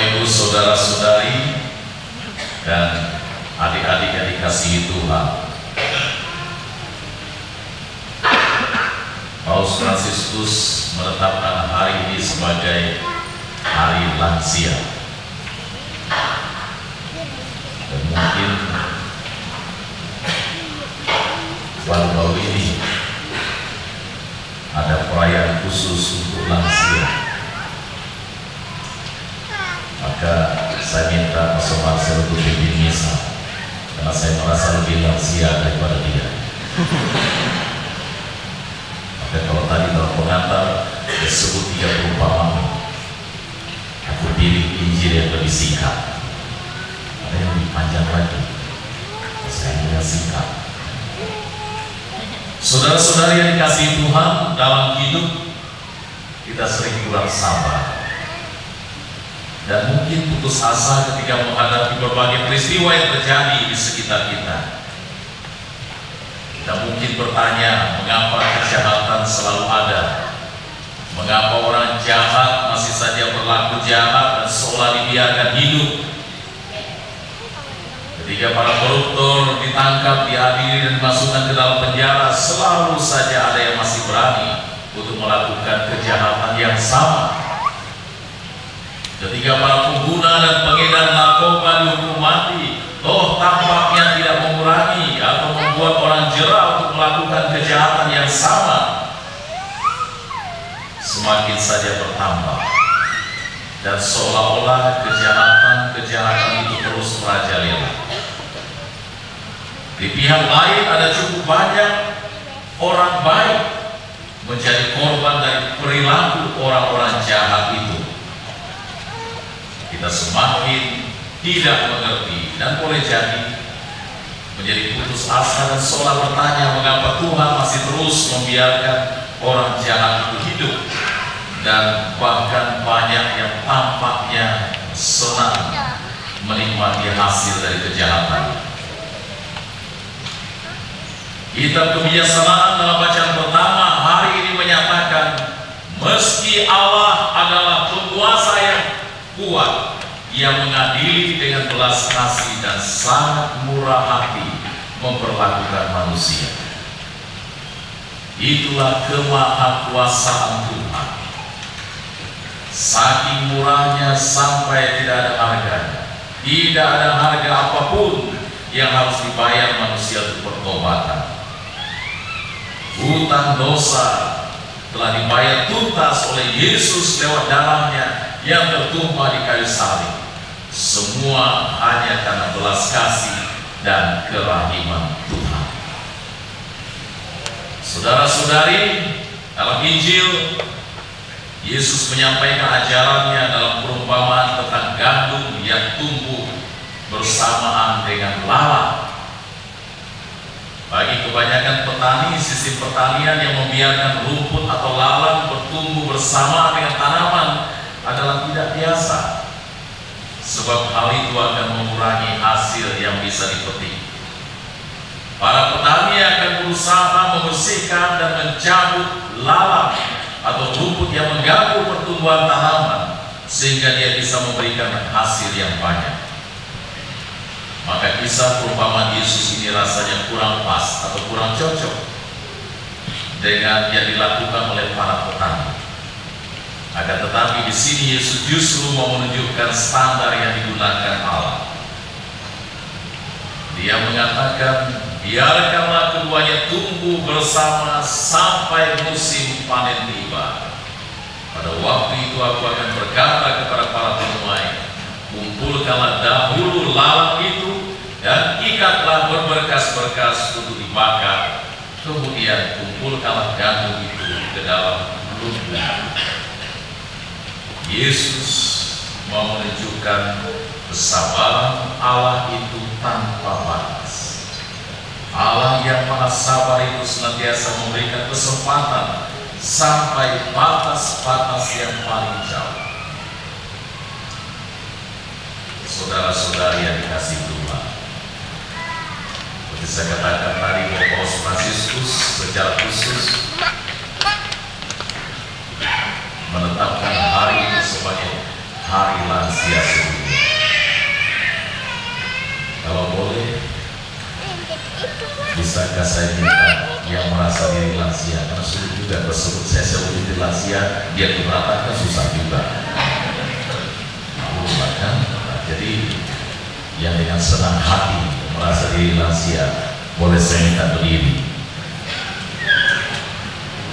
Bapak Ibu, saudara-saudari, dan adik-adik yang dikasihi Tuhan, Paus Fransiskus menetapkan hari ini sebagai Hari Lansia. Dan mungkin baru-baru ini ada perayaan khusus untuk lansia. Maka saya minta Pastor Marcel untuk pimpin misa, karena saya merasa lebih lansia daripada dia. Maka kalau tadi dalam pengantar disebut 3 perumpamaan, aku pilih Injil yang lebih singkat. Ada yang lebih panjang lagi, saya juga singkat. Saudara-saudari yang dikasihi Tuhan, dalam hidup kita sering kurang sabar dan mungkin putus asa ketika menghadapi berbagai peristiwa yang terjadi di sekitar kita. Kita mungkin bertanya, mengapa kejahatan selalu ada? Mengapa orang jahat masih saja berlaku jahat dan seolah dibiarkan hidup? Ketika para koruptor ditangkap, diadili dan dimasukkan ke dalam penjara, selalu saja ada yang masih berani untuk melakukan kejahatan yang sama. Ketika para pengguna dan pengedar narkoba dihukum mati, toh tampaknya tidak mengurangi atau membuat orang jera untuk melakukan kejahatan yang sama. Semakin saja bertambah, dan seolah-olah kejahatan itu terus merajalela. Di pihak lain ada cukup banyak orang baik menjadi korban dari perilaku orang-orang jahat itu. Kita semakin tidak mengerti dan boleh jadi menjadi putus asa dan seolah bertanya, mengapa Tuhan masih terus membiarkan orang jahat itu hidup, dan bahkan banyak yang tampaknya senang menikmati hasil dari kejahatan. Kitab Kebijaksanaan dalam bacaan pertama hari ini menyatakan, meski Allah adalah penguasa yang kuat, Ia mengadili dengan belas kasih dan sangat murah hati memperlakukan manusia. Itulah kemahakuasaan Tuhan. Saking murahnya sampai tidak ada harganya. Tidak ada harga apapun yang harus dibayar manusia untuk pertobatan. Hutang dosa telah dibayar tuntas oleh Yesus lewat darahnya yang tertumpah di kayu salib. Semua hanya karena belas kasih dan kerahiman Tuhan. Saudara-saudari, dalam Injil Yesus menyampaikan ajarannya dalam perumpamaan tentang gandum yang tumbuh bersamaan dengan lalat. Bagi kebanyakan petani, sistem pertanian yang membiarkan rumput atau lalat bertumbuh bersama dengan tanaman adalah tidak biasa, sebab hal itu akan mengurangi hasil yang bisa dipetik. Para petani akan berusaha membersihkan dan mencabut lalat atau rumput yang mengganggu pertumbuhan tanaman sehingga dia bisa memberikan hasil yang banyak. Maka kisah perumpamaan Yesus ini rasanya kurang pas atau kurang cocok dengan yang dilakukan oleh para petani. Akan tetapi di sini Yesus justru mau menunjukkan standar yang digunakan Allah. Dia mengatakan, biarkanlah keduanya tumbuh bersama sampai musim panen tiba. Pada waktu itu aku akan berkata kepada para penuai, kumpulkanlah dahulu lalat itu dan ikatlah berberkas-berkas untuk dibakar. Kemudian kumpulkanlah gandum itu ke dalam lumbung. Yesus mau menunjukkan kesabaran Allah itu tanpa batas. Allah yang maha sabar itu senantiasa memberikan kesempatan sampai batas-batas yang paling jauh. Saudara-saudari yang dikasihi Tuhan, seperti saya katakan tadi, Paus Fransiskus secara khusus menetapkan hari itu sebagai Hari Lansia. merasa diri lansia, karena sulit juga tersebut saya sebut diri lansia, dia keberatan kan susah juga. Kan? Nah, jadi yang dengan senang hati merasa diri lansia boleh saya minta berdiri.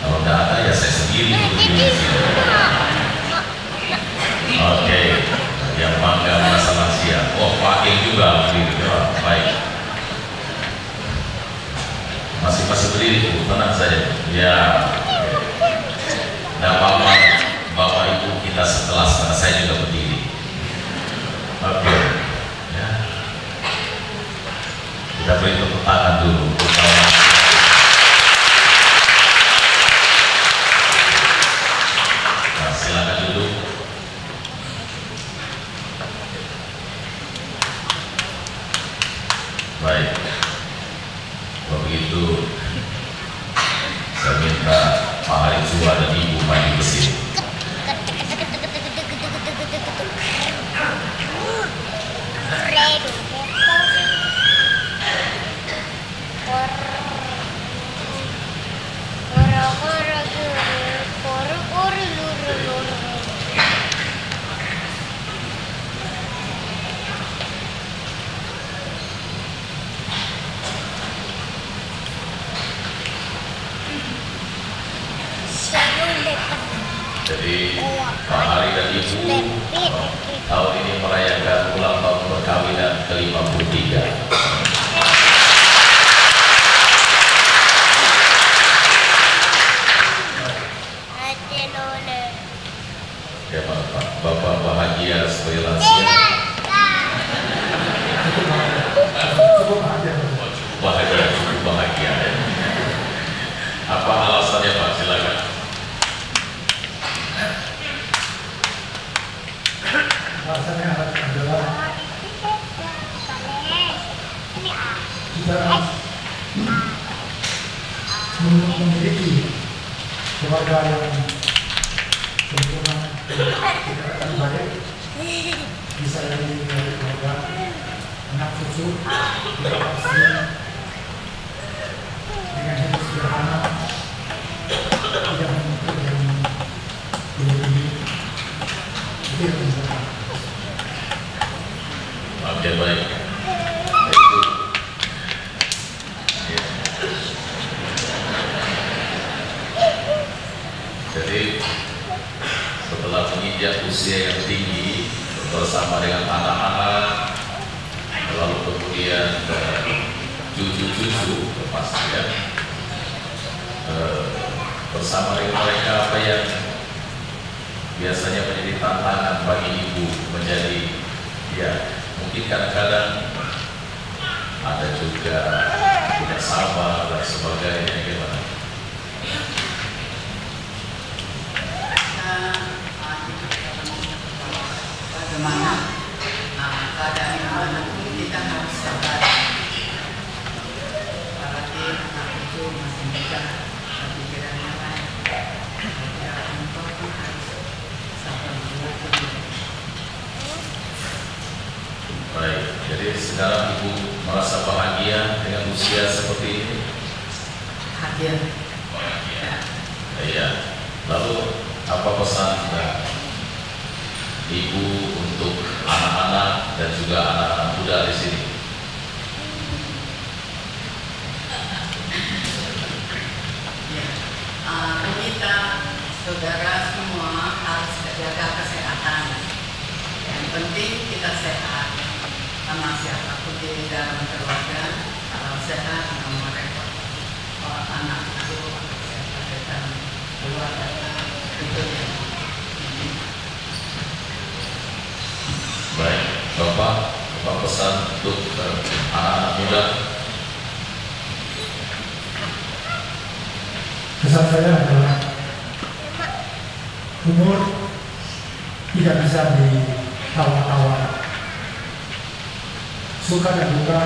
Kalau tidak ada ya saya sendiri berdiri di sini. Oke, yang bangga merasa lansia. Oh, wakil juga berdiri. Oh, baik. Masih berdiri, Bu. Tenang saja. Ya. Nah, Bapak Ibu kita sekelas, karena saya juga berdiri. Oke. Ya. Kita beri tepuk tangan dulu. Nah, silakan duduk. Baik, kalau begitu saya minta Pak Harizua dan Ibu maju ke sini. Jadi Pak Hari dan Ibu tahun ini merayakan ulang tahun perkawinan ke-53. Ya Pak, Bapak bahagia sebagai lansia. Cukup bahagia. Apa alasannya Pak? Silakan. Alasannya adalah kita memiliki keluarga yang sempurna, tidak baik, bisa dari keluarga anak cucu, kita pasti dengan hidup sederhana, tidak menuntut yang berlebih, itu yang bisa. Oke, baik. Jadi setelah menginjak usia yang tinggi bersama dengan anak-anak, lalu kemudian cucu-cucu pastinya bersama dengan mereka, apa yang biasanya menjadi tantangan bagi ibu menjadi, ya mungkin kadang-kadang ada juga tidak sabar dan sebagainya, gimana? Bagaimana keadaan yang mana pun kita harus sabar. Apalagi anak itu masih muda, pikirannya lain. Orang tua pun harus sabar juga. Baik, jadi sekarang Ibu merasa bahagia dengan usia seperti ini? Bahagia. Bahagia. Iya. Lalu apa pesan Ibu untuk anak-anak dan juga anak-anak muda di sini? Ya, kita saudara semua harus jaga kesehatan. Yang penting kita sehat. Sama siapapun di dalam keluarga, kalau sehat nggak mau repot. Kalau anak itu sehat di dalam keluarga itu ya. Baik, Bapak pesan untuk anak-anak muda? Pesan saya adalah umur tidak bisa ditawar-tawar. Suka dan duka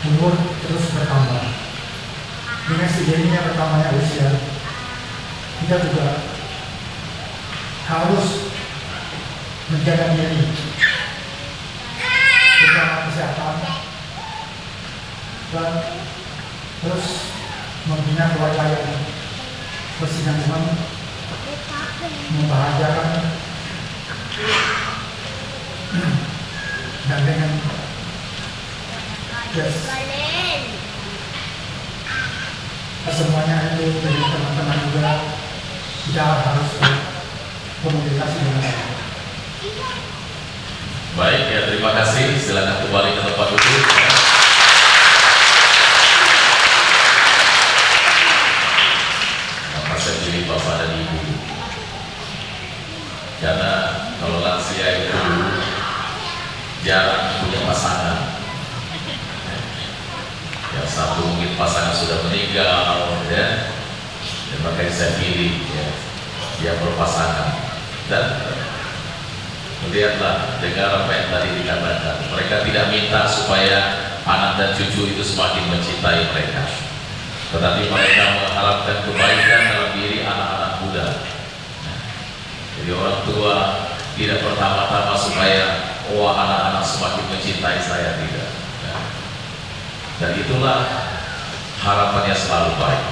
umur terus bertambah. Dengan seiringnya bertambahnya usia, kita juga harus menjaga diri, terutama kesehatan, dan terus membina kepercayaan persinambungan, membahagiakan, dan dengan semuanya itu dari teman-teman juga kita harus komunikasi dengan baik. Baik ya, terima kasih. Silakan kembali ke tempat duduk. Maka saya pilih Bapak dan Ibu, karena kalau lansia itu jarang punya pasangan. Yang satu mungkin pasangan sudah meninggal, ya, makanya saya pilih ya, yang berpasangan. Dan lihatlah, dengar apa yang tadi dikatakan. Mereka tidak minta supaya anak dan cucu itu semakin mencintai mereka, tetapi mereka mengharapkan kebaikan dalam diri anak-anak muda. Jadi orang tua tidak pertama-tama supaya anak-anak semakin mencintai saya, tidak. Dan itulah harapannya selalu baik.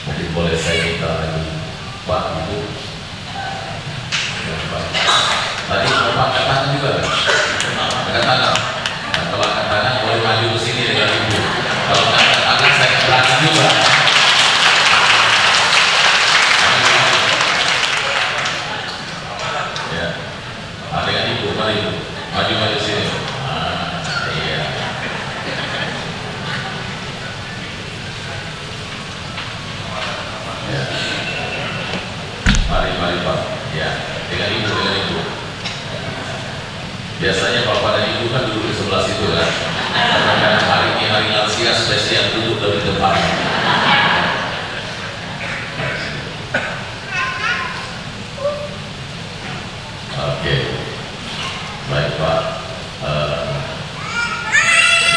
Mungkin boleh saya minta lagi Pak, Ibu. Tadi Bapak angkat tangan juga kan? Angkat tangan. Nah, kalau angkat tangan boleh maju ke sini dengan Ibu. Kalau angkat tangan saya angkat tangan juga. Ya. Nah, dengan Ibu, mari Ibu. Maju sini. Iya. Ya. Mari Pak. Ya, dengan Ibu. Biasanya Bapak dan Ibu kan duduk di sebelah situ kan. Karena hari ini hari lansia spesial duduk dari depan. Oke. Baik Pak.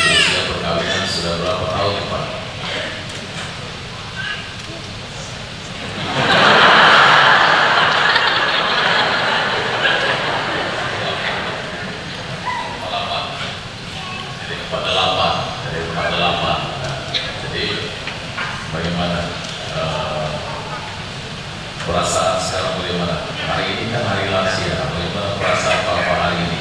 Usia perkawinan sudah berapa tahun Pak? Perasaan sekarang bagaimana? Hari ini kan hari lansia, bagaimana perasaan Bapak hari ini?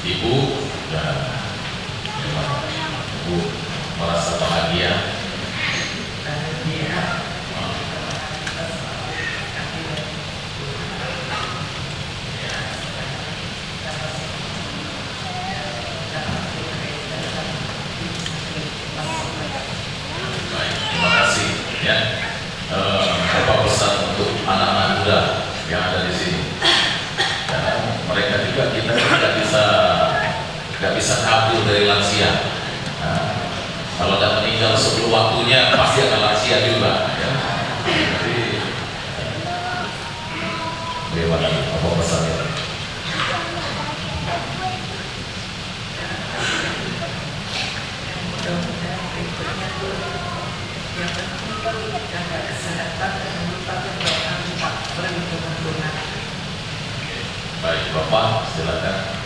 Ibu dan Ibu merasa bahagia. Baik, terima kasih ya. Apa pesan untuk anak-anak muda yang ada di sini? Karena mereka juga kita nggak bisa kabur dari lansia. Nah, kalau tidak meninggal sebelum waktunya pasti akan lansia juga. Ya. Jadi, bagaimana? Apa pesannya? Jaga kesehatan dan lupa berdoa berlindung. Baik, Bapak, silakan.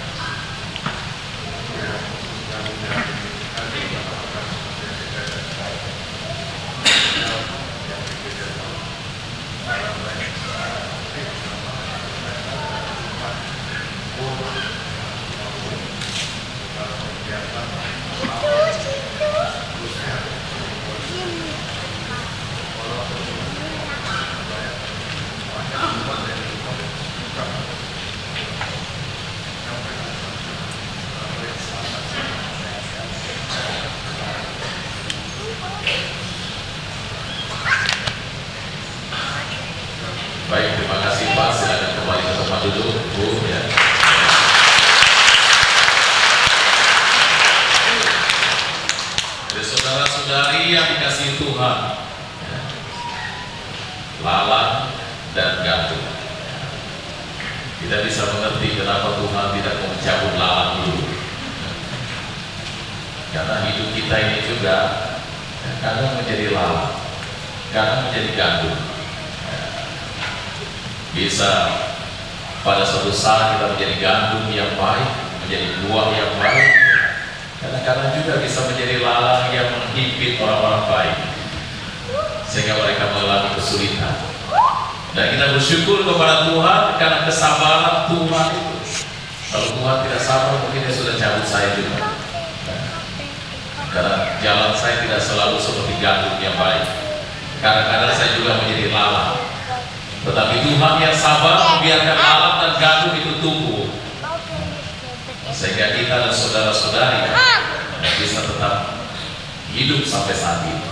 Baik, terima kasih Pak. Silakan kembali ke tempat duduk, Bu. Ya. Jadi saudara-saudari yang dikasihi Tuhan, ya, lalang dan gantung. Kita bisa mengerti kenapa Tuhan tidak mencabut lalang dulu. Karena hidup kita ini juga kadang menjadi lalang, kadang menjadi gantung. Bisa pada suatu saat kita menjadi gandum yang baik, menjadi buah yang baik. Kadang-kadang juga bisa menjadi lalang yang menghimpit orang-orang baik, sehingga mereka mengalami kesulitan. Dan kita bersyukur kepada Tuhan karena kesabaran Tuhan itu. Kalau Tuhan tidak sabar, mungkin Dia sudah cabut saya juga. Karena jalan saya tidak selalu seperti gandum yang baik. Kadang-kadang saya juga menjadi lalang. Tetapi Tuhan yang sabar membiarkan lalang dan gandum itu tumbuh, sehingga kita dan saudara-saudari bisa tetap hidup sampai saat ini.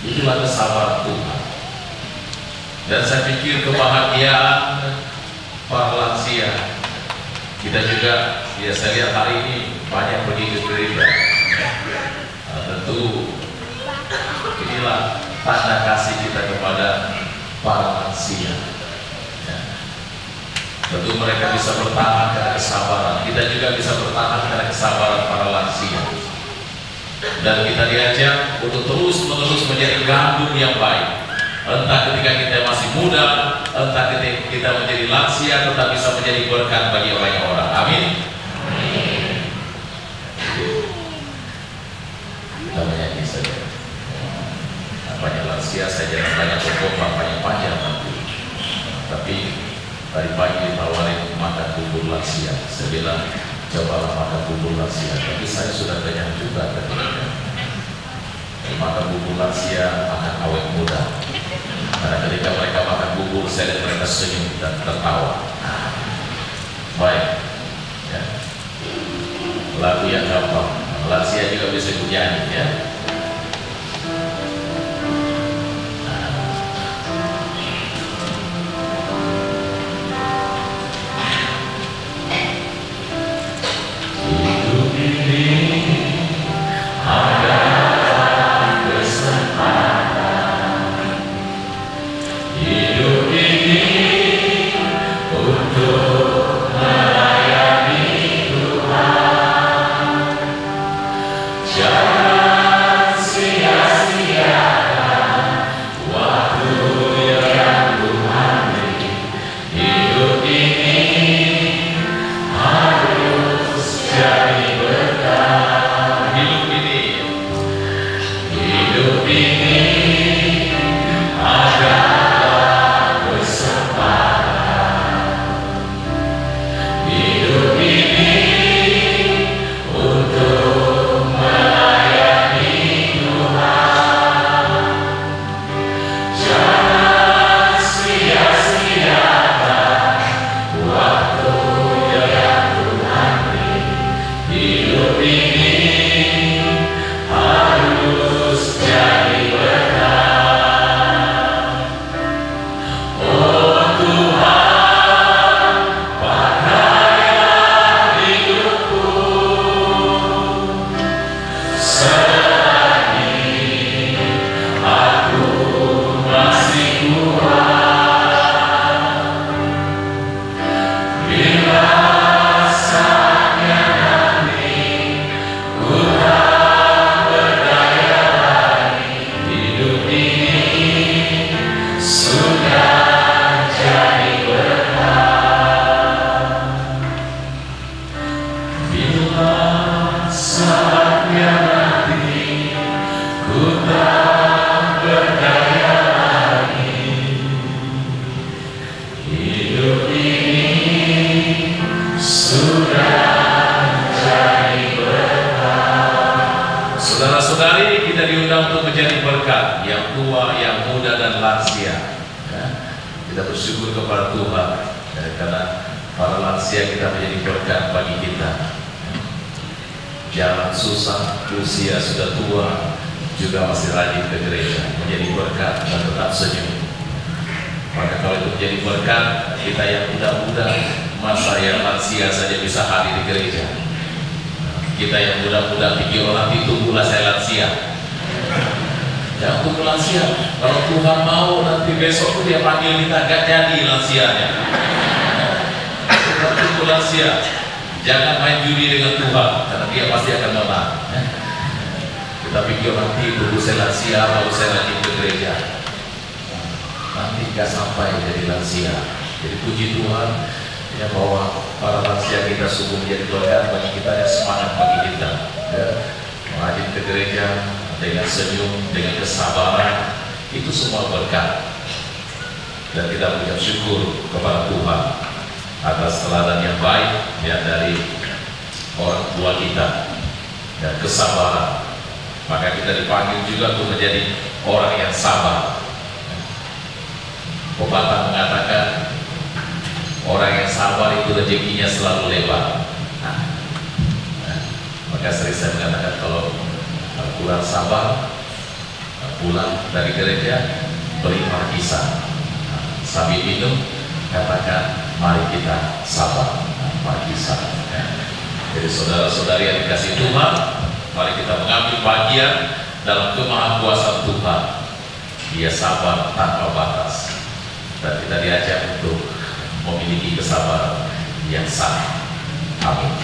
Itulah kesabaran Tuhan. Dan saya pikir kebahagiaan para lansia. Kita juga, ya saya lihat hari ini banyak pergi ke gereja. Tentu inilah tanda kasih kita kepada para lansia. Ya. Tentu mereka bisa bertahan karena kesabaran. Kita juga bisa bertahan karena kesabaran para lansia. Dan kita diajak untuk terus-menerus menjadi gandum yang baik. Entah ketika kita masih muda, entah ketika kita menjadi lansia, tetap bisa menjadi berkat bagi banyak orang. Amin. Kita menyanyi saja. Banyak lansia, saya jangan banyak berkorban, banyak panjang nanti. Tapi tadi pagi ditawarin makan bubur lansia. Saya bilang, cobalah makan bubur lansia. Tapi saya sudah kenyang juga katanya. Makan bubur lansia akan awet muda. Karena ketika mereka makan bubur, saya lihat mereka senyum dan tertawa. Baik, ya. Lagu yang gampang, lansia juga bisa bernyanyi, ya. Saudara-saudari, kita diundang untuk menjadi berkat, yang tua, yang muda, dan lansia. Ya. Kita bersyukur kepada Tuhan, ya, karena para lansia kita menjadi berkat bagi kita. Jalan susah, usia sudah tua, juga masih rajin ke gereja, menjadi berkat dan tetap senyum. Maka kalau itu menjadi berkat. Kita yang muda-muda, masa yang lansia saja bisa hadir di gereja. Kita yang muda-muda pikir orang ditunggulah saya lansia. Jangan tunggu lansia. Kalau Tuhan mau nanti besok tuh dia panggil kita, gak jadi lansianya. Kita tunggu lansia. Jangan main judi dengan Tuhan, karena dia pasti akan menang. Kita pikir nanti tunggu saya lansia, lalu saya lanjut ke gereja. Nanti gak sampai jadi lansia. Jadi puji Tuhan ya, bahwa para lansia kita sungguh menjadi berkat bagi kita, dan semangat bagi kita ya, rajin ke gereja dengan senyum, dengan kesabaran, itu semua berkat. Dan kita mengucap syukur kepada Tuhan atas teladan yang baik ya, dari orang tua kita dan kesabaran. Maka kita dipanggil juga untuk menjadi orang yang sabar. Pepatah mengatakan orang yang sabar itu rezekinya selalu lebar. Maka sering saya mengatakan kalau kurang sabar, pulang dari gereja beri markisa, sambil minum katakan mari kita sabar, markisa. Jadi saudara-saudari yang dikasih Tuhan, mari kita mengambil bagian dalam kemahakuasaan Tuhan. Dia sabar tanpa batas, dan kita diajak untuk memiliki kesabaran yang sama. Amin.